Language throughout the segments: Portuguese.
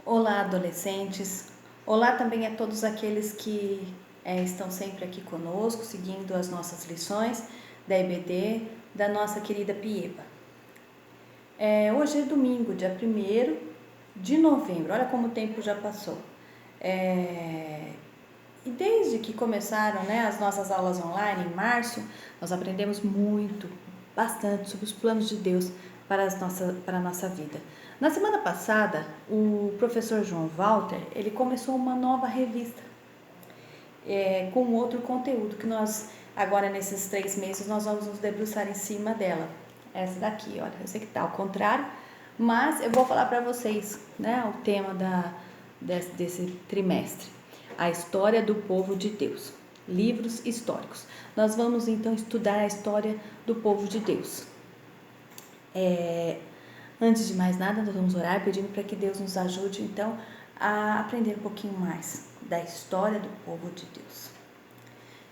Olá, adolescentes. Olá também a todos aqueles que estão sempre aqui conosco, seguindo as nossas lições da EBD, da nossa querida Pieba. Hoje é domingo, dia 1º de novembro. Olha como o tempo já passou. E desde que começaram as nossas aulas online, em março, nós aprendemos bastante sobre os planos de Deus para a nossa vida. Na semana passada, o professor João Walter, ele começou uma nova revista com outro conteúdo que nós, agora nesses 3 meses, nós vamos nos debruçar em cima dela. Essa daqui, olha, eu sei que está ao contrário, mas eu vou falar para vocês, o tema desse trimestre. A história do povo de Deus. Livros históricos. Nós vamos então estudar a história do povo de Deus. Antes de mais nada, nós vamos orar pedindo para que Deus nos ajude então a aprender um pouquinho mais da história do povo de Deus.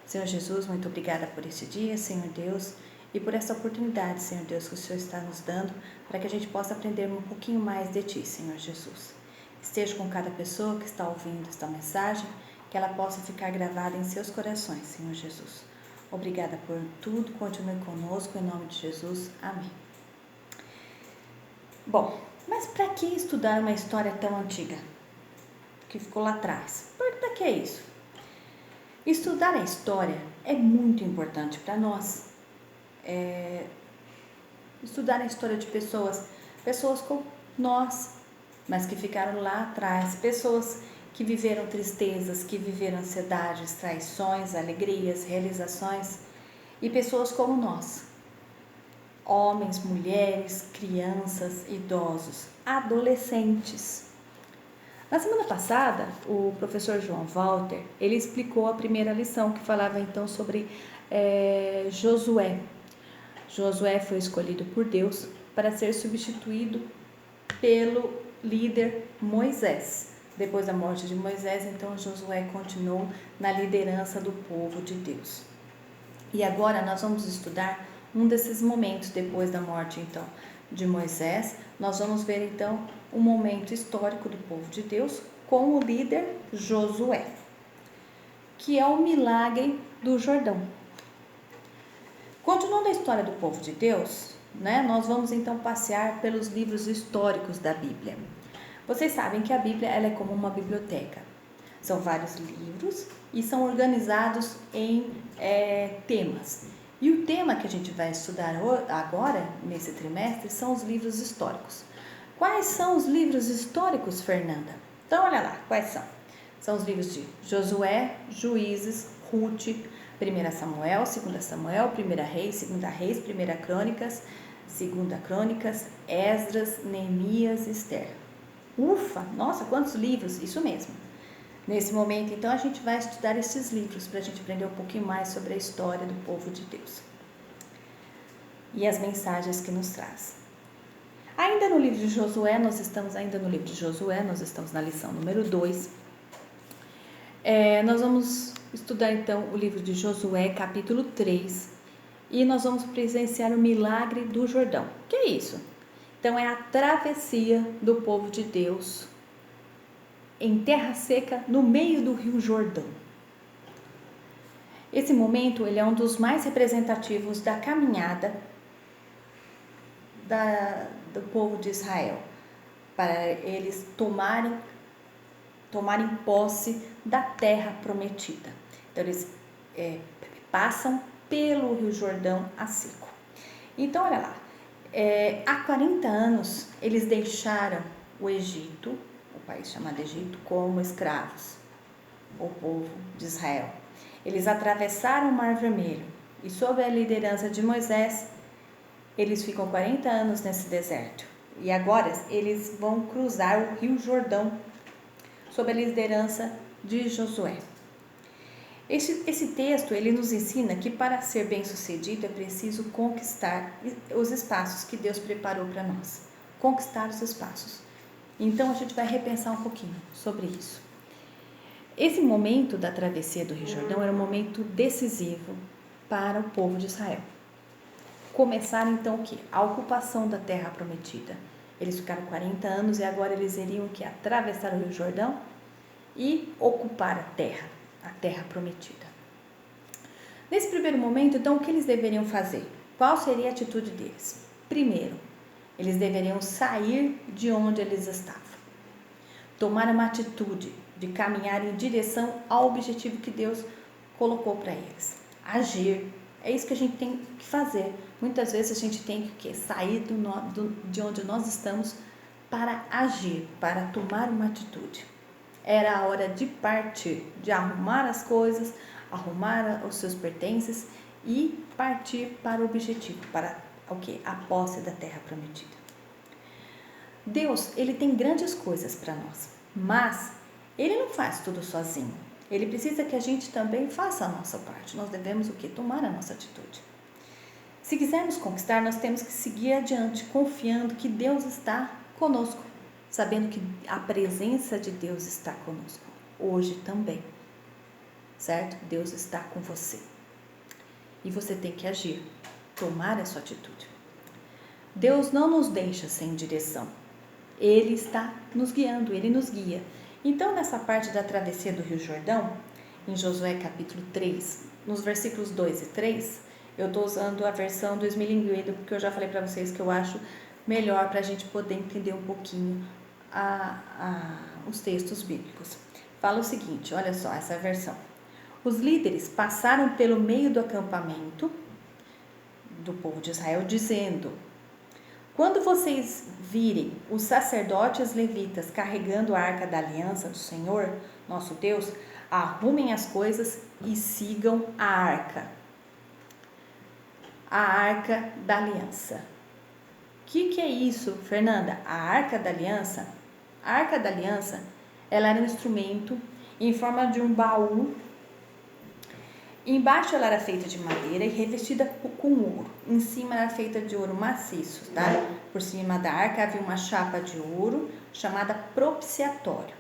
Senhor Jesus, muito obrigada por esse dia, Senhor Deus, e por essa oportunidade, Senhor Deus, que o Senhor está nos dando para que a gente possa aprender um pouquinho mais de Ti, Senhor Jesus. Esteja com cada pessoa que está ouvindo esta mensagem, que ela possa ficar gravada em seus corações, Senhor Jesus. Obrigada por tudo, continue conosco, em nome de Jesus. Amém. Bom, mas para que estudar uma história tão antiga, que ficou lá atrás? Para que isso? Estudar a história é muito importante para nós. Estudar a história de pessoas como nós, mas que ficaram lá atrás, pessoas que viveram tristezas, que viveram ansiedades, traições, alegrias, realizações, e pessoas como nós, homens, mulheres, crianças, idosos, adolescentes. Na semana passada, o professor João Walter, ele explicou a primeira lição, que falava então sobre Josué. Josué foi escolhido por Deus para ser substituído pelo líder Moisés. Depois da morte de Moisés, então Josué continuou na liderança do povo de Deus. E agora nós vamos estudar um desses momentos depois da morte então de Moisés. Nós vamos ver então um momento histórico do povo de Deus com o líder Josué, que é o milagre do Jordão. Continuando a história do povo de Deus, nós vamos então passear pelos livros históricos da Bíblia. Vocês sabem que a Bíblia ela é como uma biblioteca. São vários livros e são organizados em temas. E o tema que a gente vai estudar agora, nesse trimestre, são os livros históricos. Quais são os livros históricos, Fernanda? Então, olha lá, quais são? São os livros de Josué, Juízes, Ruth, 1 Samuel, 2 Samuel, 1 Reis, 2 Reis, 1 Crônicas, 2 Crônicas, Esdras, Neemias, Esther. Ufa, nossa, quantos livros, isso mesmo. Nesse momento, então, a gente vai estudar esses livros para a gente aprender um pouquinho mais sobre a história do povo de Deus e as mensagens que nos traz. Ainda no livro de Josué, nós estamos na lição número 2. Nós vamos estudar então o livro de Josué, capítulo 3, e nós vamos presenciar o milagre do Jordão. O que é isso? Então, é a travessia do povo de Deus em terra seca, no meio do rio Jordão. Esse momento ele é um dos mais representativos da caminhada do povo de Israel, para eles tomarem posse da terra prometida. Então, eles passam pelo rio Jordão a seco. Então, olha lá, há 40 anos eles deixaram o Egito, o país chamado Egito, como escravos, o povo de Israel. Eles atravessaram o Mar Vermelho e, sob a liderança de Moisés, eles ficam 40 anos nesse deserto. E agora eles vão cruzar o rio Jordão sob a liderança de Josué. Esse texto ele nos ensina que para ser bem-sucedido é preciso conquistar os espaços que Deus preparou para nós. Conquistar os espaços. Então a gente vai repensar um pouquinho sobre isso. Esse momento da travessia do Rio Jordão era um momento decisivo para o povo de Israel. Começar então o quê? A ocupação da terra prometida. Eles ficaram 40 anos e agora eles iriam que atravessar o Rio Jordão e ocupar a terra prometida. Nesse primeiro momento, então, o que eles deveriam fazer? Qual seria a atitude deles? Primeiro, eles deveriam sair de onde eles estavam. Tomar uma atitude de caminhar em direção ao objetivo que Deus colocou para eles. Agir. É isso que a gente tem que fazer. Muitas vezes a gente tem que sair de onde nós estamos para agir, para tomar uma atitude. Era a hora de partir, de arrumar as coisas, arrumar os seus pertences e partir para o objetivo, para o quê? A posse da terra prometida. Deus, ele tem grandes coisas para nós, mas ele não faz tudo sozinho. Ele precisa que a gente também faça a nossa parte. Nós devemos o quê? Tomar a nossa atitude. Se quisermos conquistar, nós temos que seguir adiante, confiando que Deus está conosco, sabendo que a presença de Deus está conosco, hoje também, certo? Deus está com você. E você tem que agir, tomar a sua atitude. Deus não nos deixa sem direção. Ele está nos guiando, Ele nos guia. Então, nessa parte da travessia do Rio Jordão, em Josué capítulo 3, nos versículos 2 e 3, eu estou usando a versão do Esmilinguido, porque eu já falei para vocês que eu acho melhor para a gente poder entender um pouquinho os textos bíblicos. Fala o seguinte, olha só essa versão. Os líderes passaram pelo meio do acampamento do povo de Israel, dizendo: quando vocês virem os sacerdotes levitas carregando a arca da aliança do Senhor, nosso Deus, arrumem as coisas e sigam a arca da aliança. O que é isso, Fernanda? A arca da aliança? A arca da aliança, ela era um instrumento em forma de um baú. Embaixo ela era feita de madeira e revestida com ouro. Em cima era feita de ouro maciço, tá? Por cima da arca havia uma chapa de ouro chamada propiciatório.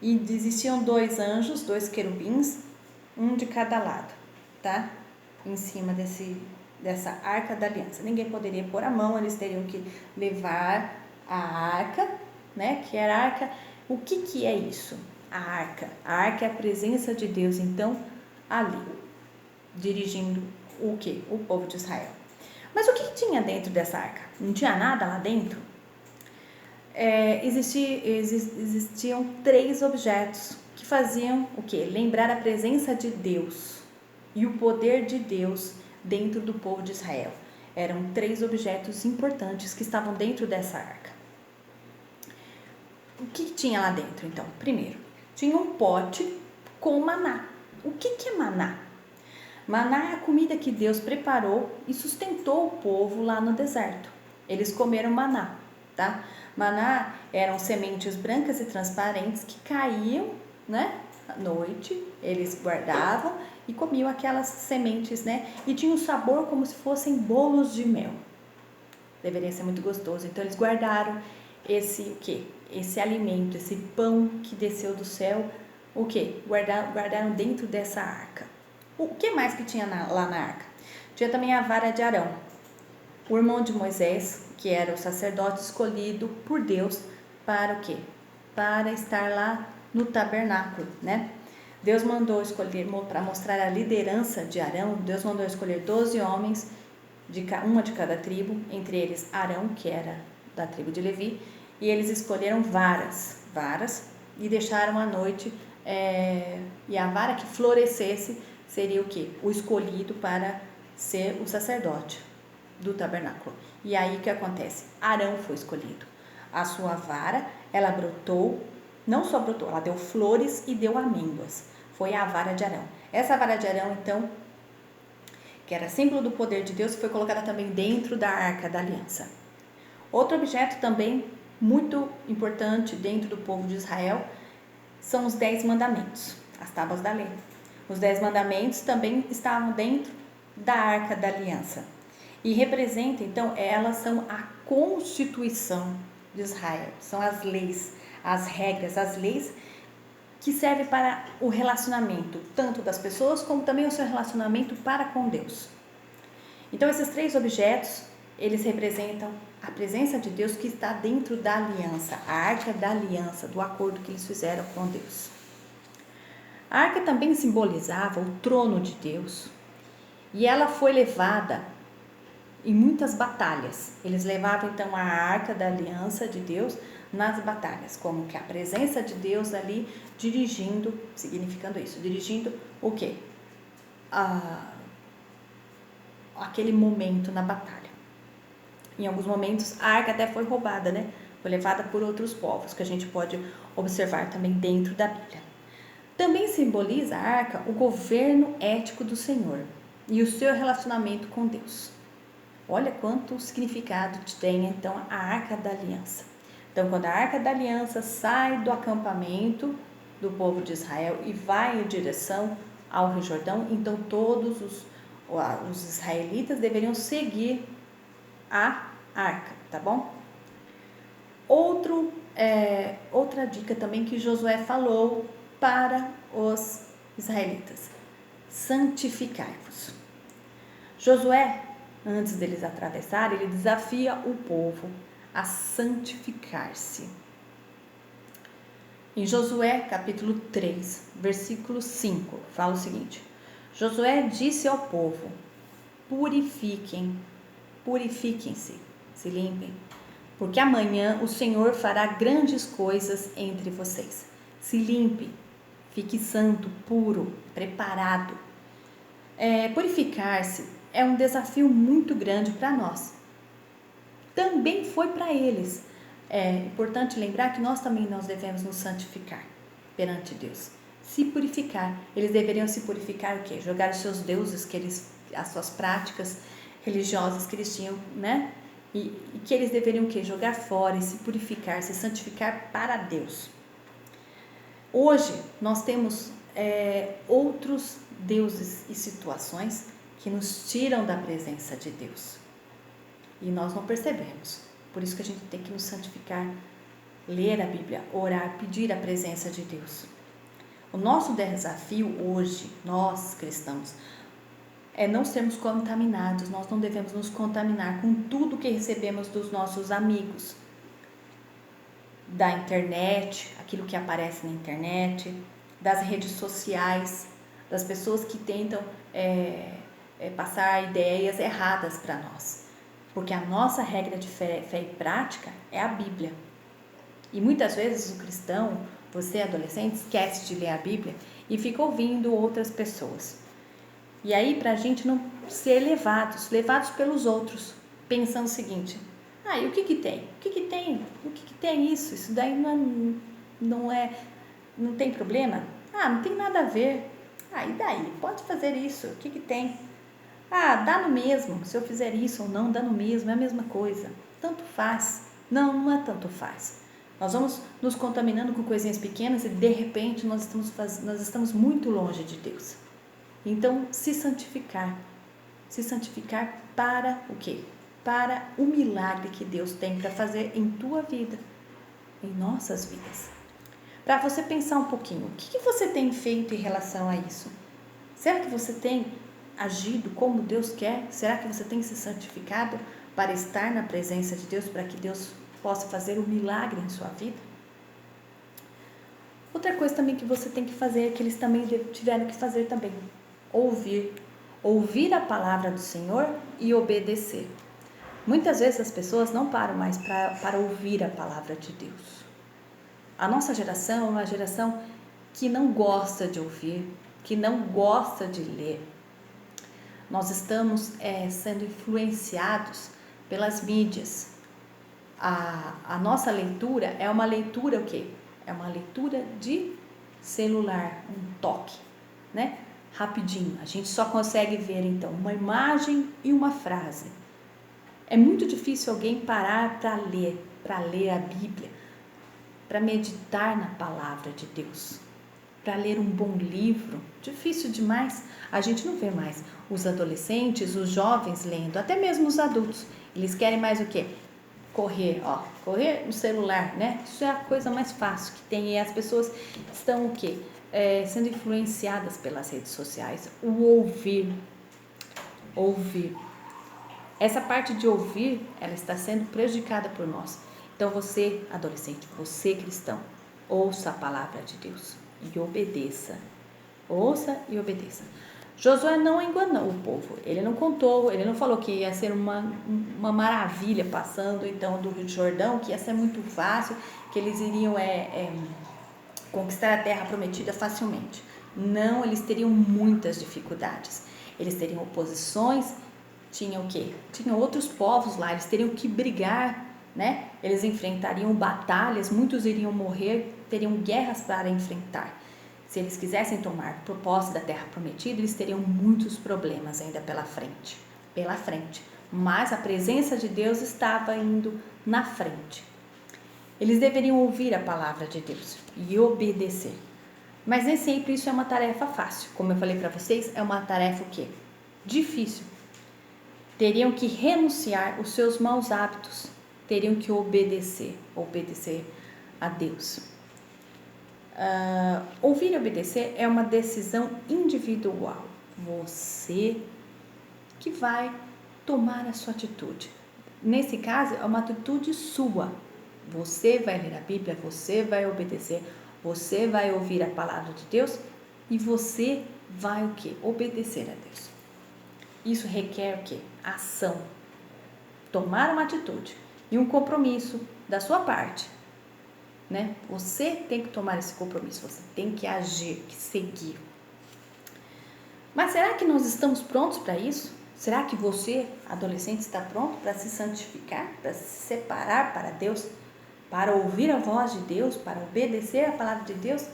E existiam 2 anjos, 2 querubins, um de cada lado, tá? Em cima dessa arca da aliança. Ninguém poderia pôr a mão, eles teriam que levar a arca, né? Que era a arca. O que é isso? A arca. A arca é a presença de Deus, então, ali, dirigindo o quê? O povo de Israel. Mas o que tinha dentro dessa arca? Não tinha nada lá dentro? Existiam 3 objetos que faziam o quê? Lembrar a presença de Deus e o poder de Deus dentro do povo de Israel. Eram 3 objetos importantes que estavam dentro dessa arca. O que tinha lá dentro, então? Primeiro, tinha um pote com maná. O que é maná? Maná é a comida que Deus preparou e sustentou o povo lá no deserto. Eles comeram maná, tá? Maná eram sementes brancas e transparentes que caíam, né? À noite, eles guardavam e comiam aquelas sementes, né? E tinha um sabor como se fossem bolos de mel. Deveria ser muito gostoso. Então, eles guardaram esse alimento, esse pão que desceu do céu, guardaram dentro dessa arca. O que mais que tinha lá na arca? Tinha também a vara de Arão, o irmão de Moisés, que era o sacerdote escolhido por Deus para o quê? Para estar lá no tabernáculo, né? Deus mandou escolher, para mostrar a liderança de Arão, Deus mandou escolher 12 homens, uma de cada tribo, entre eles Arão, que era da tribo de Levi, e eles escolheram varas, e deixaram à noite, e a vara que florescesse seria o quê? O escolhido para ser o sacerdote do tabernáculo. E aí o que acontece? Arão foi escolhido. A sua vara, ela brotou, não só brotou, ela deu flores e deu amêndoas. Foi a vara de Arão. Essa vara de Arão, então, que era símbolo do poder de Deus, foi colocada também dentro da arca da aliança. Outro objeto também muito importante dentro do povo de Israel são os 10 mandamentos, as tábuas da lei. Os 10 mandamentos também estavam dentro da arca da aliança. E representam, então, elas são a constituição de Israel. São as leis, as regras, as leis que servem para o relacionamento, tanto das pessoas, como também o seu relacionamento para com Deus. Então, esses 3 objetos, eles representam a presença de Deus que está dentro da aliança, a arca da aliança, do acordo que eles fizeram com Deus. A arca também simbolizava o trono de Deus e ela foi levada em muitas batalhas. Eles levavam então a arca da aliança de Deus nas batalhas, como que a presença de Deus ali dirigindo, significando isso, dirigindo o quê? Aquele momento na batalha. Em alguns momentos a arca até foi roubada, né? Foi levada por outros povos, que a gente pode observar também dentro da Bíblia. Também simboliza a arca o governo ético do Senhor e o seu relacionamento com Deus. Olha quanto significado tem então a arca da aliança. Então, quando a arca da aliança sai do acampamento do povo de Israel e vai em direção ao Rio Jordão, então todos os israelitas deveriam seguir a arca, tá bom? Outra dica também que Josué falou para os israelitas: santificai-vos. Josué, antes deles atravessarem, ele desafia o povo a santificar-se. Em Josué capítulo 3, versículo 5, fala o seguinte: Josué disse ao povo: purifiquem-se, se limpem, porque amanhã o Senhor fará grandes coisas entre vocês. Se limpe, fique santo, puro, preparado. Purificar-se é um desafio muito grande para nós. Também foi para eles. É importante lembrar que nós devemos nos santificar perante Deus. Se purificar. Eles deveriam se purificar o quê? Jogar os seus deuses, as suas práticas religiosas que eles tinham, né? E que eles deveriam o quê? Jogar fora e se purificar, se santificar para Deus. Hoje nós temos outros deuses e situações que nos tiram da presença de Deus. E nós não percebemos. Por isso que a gente tem que nos santificar, ler a Bíblia, orar, pedir a presença de Deus. O nosso desafio hoje, nós cristãos, é não sermos contaminados. Nós não devemos nos contaminar com tudo que recebemos dos nossos amigos, da internet, aquilo que aparece na internet, das redes sociais, das pessoas que tentam passar ideias erradas para nós. Porque a nossa regra de fé e prática é a Bíblia. E muitas vezes o cristão, você adolescente, esquece de ler a Bíblia e fica ouvindo outras pessoas. E aí, para a gente não ser levados pelos outros, pensando o seguinte: e o que tem? O que tem? O que tem isso? Isso daí não tem problema? Não tem nada a ver. E daí? Pode fazer isso, o que tem? Dá no mesmo, se eu fizer isso ou não, dá no mesmo, é a mesma coisa. Tanto faz. Não é tanto faz. Nós vamos nos contaminando com coisinhas pequenas e de repente nós estamos muito longe de Deus. Então, se santificar para o quê? Para o milagre que Deus tem para fazer em tua vida, em nossas vidas. Para você pensar um pouquinho, o que você tem feito em relação a isso? Será que você tem agido como Deus quer? Será que você tem se santificado para estar na presença de Deus, para que Deus possa fazer um milagre em sua vida? Outra coisa também que você tem que fazer, que eles também tiveram que fazer também: ouvir a palavra do Senhor e obedecer. Muitas vezes as pessoas não param mais para ouvir a palavra de Deus. A nossa geração é uma geração que não gosta de ouvir, que não gosta de ler. Nós estamos sendo influenciados pelas mídias. A nossa leitura é uma leitura o quê? É uma leitura de celular, um toque, né? Rapidinho. A gente só consegue ver então uma imagem e uma frase. É muito difícil alguém parar para ler a Bíblia, para meditar na palavra de Deus, para ler um bom livro. Difícil demais. A gente não vê mais os adolescentes, os jovens lendo, até mesmo os adultos. Eles querem mais o quê? Correr no celular, né? Isso é a coisa mais fácil que tem. E as pessoas estão o quê? Sendo influenciadas pelas redes sociais. O ouvir. Essa parte de ouvir, ela está sendo prejudicada por nós. Então você, adolescente, você cristão, ouça a palavra de Deus e obedeça. Ouça e obedeça. Josué não enganou o povo, ele não contou, ele não falou que ia ser uma maravilha passando então do Rio Jordão, que ia ser muito fácil, que eles iriam conquistar a terra prometida facilmente. Não, eles teriam muitas dificuldades, eles teriam oposições, tinham o quê? Tinham outros povos lá, eles teriam que brigar, né? Eles enfrentariam batalhas, muitos iriam morrer, teriam guerras para enfrentar. Se eles quisessem tomar posse da terra prometida, eles teriam muitos problemas ainda pela frente. Mas a presença de Deus estava indo na frente. Eles deveriam ouvir a palavra de Deus e obedecer. Mas nem sempre isso é uma tarefa fácil. Como eu falei para vocês, é uma tarefa o quê? Difícil. Teriam que renunciar os seus maus hábitos. Teriam que obedecer a Deus. Ouvir e obedecer é uma decisão individual. Você que vai tomar a sua atitude. Nesse caso, é uma atitude sua. Você vai ler a Bíblia, você vai obedecer, você vai ouvir a palavra de Deus e você vai o quê? Obedecer a Deus. Isso requer o quê? Ação. Tomar uma atitude e um compromisso da sua parte. Né? Você tem que tomar esse compromisso, você tem que agir, que seguir. Mas será que nós estamos prontos para isso? Será que você, adolescente, está pronto para se santificar, para se separar para Deus, para ouvir a voz de Deus, para obedecer a palavra de Deus,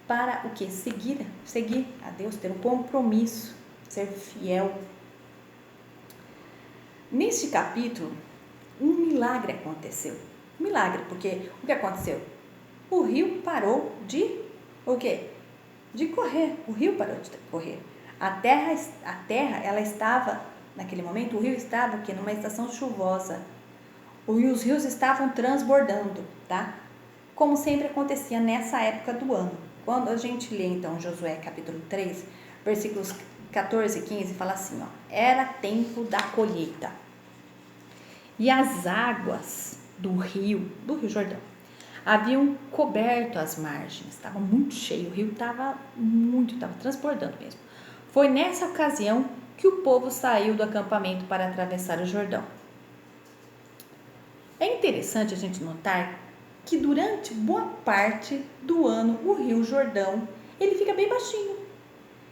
para o quê? Seguir a Deus, ter um compromisso, ser fiel. Neste capítulo, um milagre aconteceu. Milagre, porque o que aconteceu? O rio parou de o quê? De correr. O rio parou de correr. A terra ela estava, naquele momento, o rio estava o quê? Numa estação chuvosa. Os rios estavam transbordando, tá? Como sempre acontecia nessa época do ano. Quando a gente lê, então, Josué capítulo 3, versículos 14 e 15, fala assim, ó, era tempo da colheita. E as águas do Rio Jordão, haviam coberto as margens, estava muito cheio, o rio estava transbordando mesmo. Foi nessa ocasião que o povo saiu do acampamento para atravessar o Jordão. É interessante a gente notar que durante boa parte do ano o Rio Jordão, ele fica bem baixinho.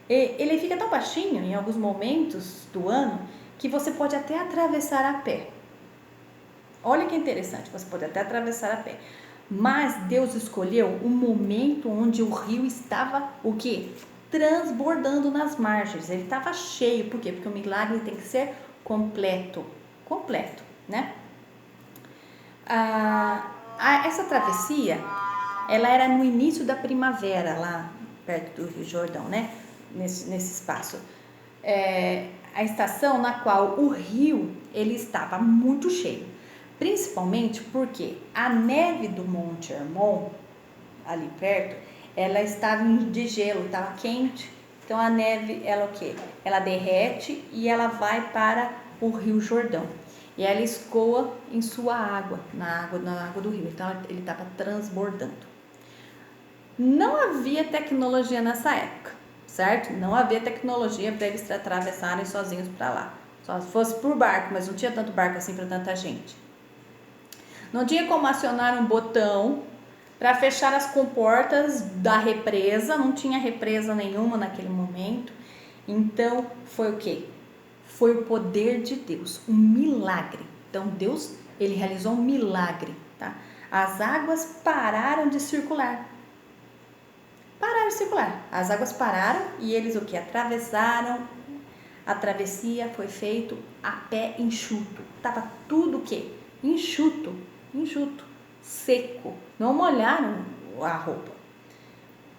Ele fica tão baixinho em alguns momentos do ano que você pode até atravessar a pé. Olha que interessante, você pode até atravessar a pé. Mas Deus escolheu um momento onde o rio estava o quê? Transbordando nas margens. Ele estava cheio. Por quê? Porque o milagre tem que ser completo, né? Essa travessia, ela era no início da primavera, lá perto do Rio Jordão, né? Nesse espaço. A estação na qual o rio, ele estava muito cheio. Principalmente porque a neve do Monte Hermon, ali perto, ela estava de gelo, estava quente. Então a neve, ela o quê? Ela derrete e ela vai para o Rio Jordão. E ela escoa em sua água, na água do rio. Então ele estava transbordando. Não havia tecnologia nessa época, certo? Não havia tecnologia para eles atravessarem sozinhos para lá. Só se fosse por barco, mas não tinha tanto barco assim para tanta gente. Não tinha como acionar um botão para fechar as comportas da represa, não tinha represa nenhuma naquele momento. Então, foi o quê? Foi o poder de Deus, um milagre. Então, Deus, ele realizou um milagre, tá? As águas pararam de circular. As águas pararam e eles o quê? Atravessaram. A travessia foi feita a pé enxuto. Tava tudo o quê? Enxuto, seco, não molharam a roupa.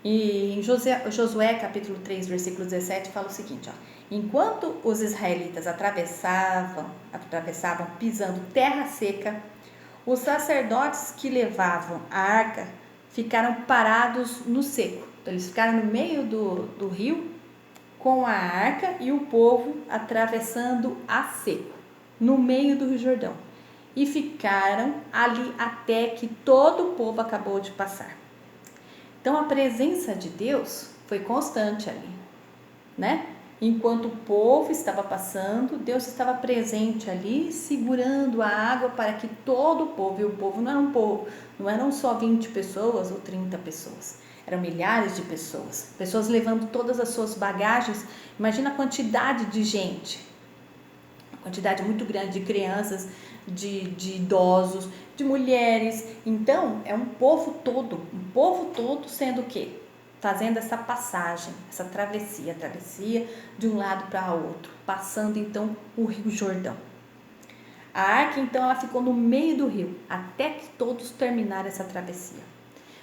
E em Josué capítulo 3, versículo 17, fala o seguinte, ó, enquanto os israelitas atravessavam pisando terra seca, os sacerdotes que levavam a arca ficaram parados no seco. Então, eles ficaram no meio do rio com a arca e o povo atravessando a seco. no meio do Rio Jordão e ficaram ali até que todo o povo acabou de passar. Então a presença de Deus foi constante ali, né? Enquanto o povo estava passando, Deus estava presente ali, segurando a água para que todo o povo, e o povo não era um povo, não eram só 20 pessoas ou 30 pessoas, eram milhares de pessoas, pessoas levando todas as suas bagagens. Imagina a quantidade de gente, uma quantidade muito grande de crianças, de idosos, de mulheres. Então é um povo todo sendo o quê? Fazendo essa passagem, essa travessia de um lado para outro, passando então o Rio Jordão. A arca então ela ficou no meio do rio, até que todos terminaram essa travessia.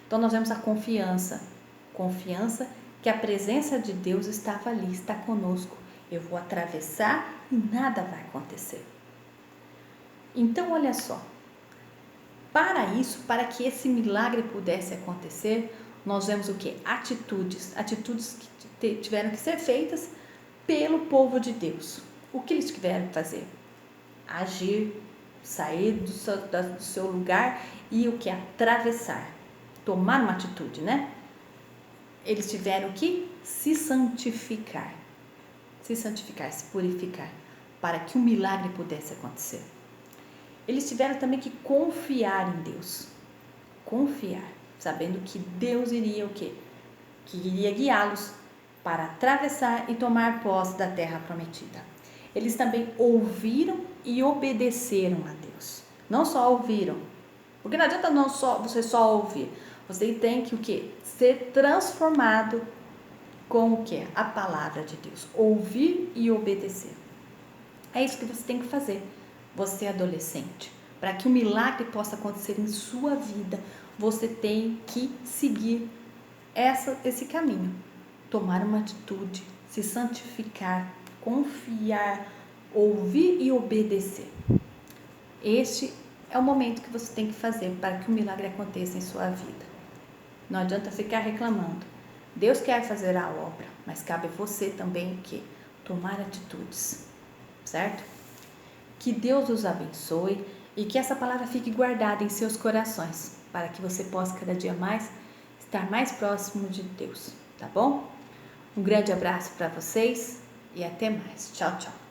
Então nós vemos a confiança que a presença de Deus estava ali, está conosco. Eu vou atravessar e nada vai acontecer. Então olha só, para que esse milagre pudesse acontecer, nós vemos o que? Atitudes que tiveram que ser feitas pelo povo de Deus. O que eles tiveram que fazer? Agir, sair do seu lugar e o que? Atravessar, tomar uma atitude, né? Eles tiveram que se santificar, se purificar, para que o milagre pudesse acontecer. Eles tiveram também que confiar em Deus, sabendo que Deus iria o quê? Que iria guiá-los para atravessar e tomar posse da terra prometida. Eles também ouviram e obedeceram a Deus. Não só ouviram, porque não adianta você só ouvir. Você tem que o quê? Ser transformado com o quê? A palavra de Deus. Ouvir e obedecer. É isso que você tem que fazer. Você adolescente, para que o milagre possa acontecer em sua vida, você tem que seguir esse caminho, tomar uma atitude, se santificar, confiar, ouvir e obedecer. Este é o momento que você tem que fazer para que o milagre aconteça em sua vida. Não adianta ficar reclamando. Deus quer fazer a obra, mas cabe a você também que tomar atitudes, certo? Que Deus os abençoe e que essa palavra fique guardada em seus corações, para que você possa cada dia mais estar mais próximo de Deus, tá bom? Um grande abraço para vocês e até mais. Tchau, tchau.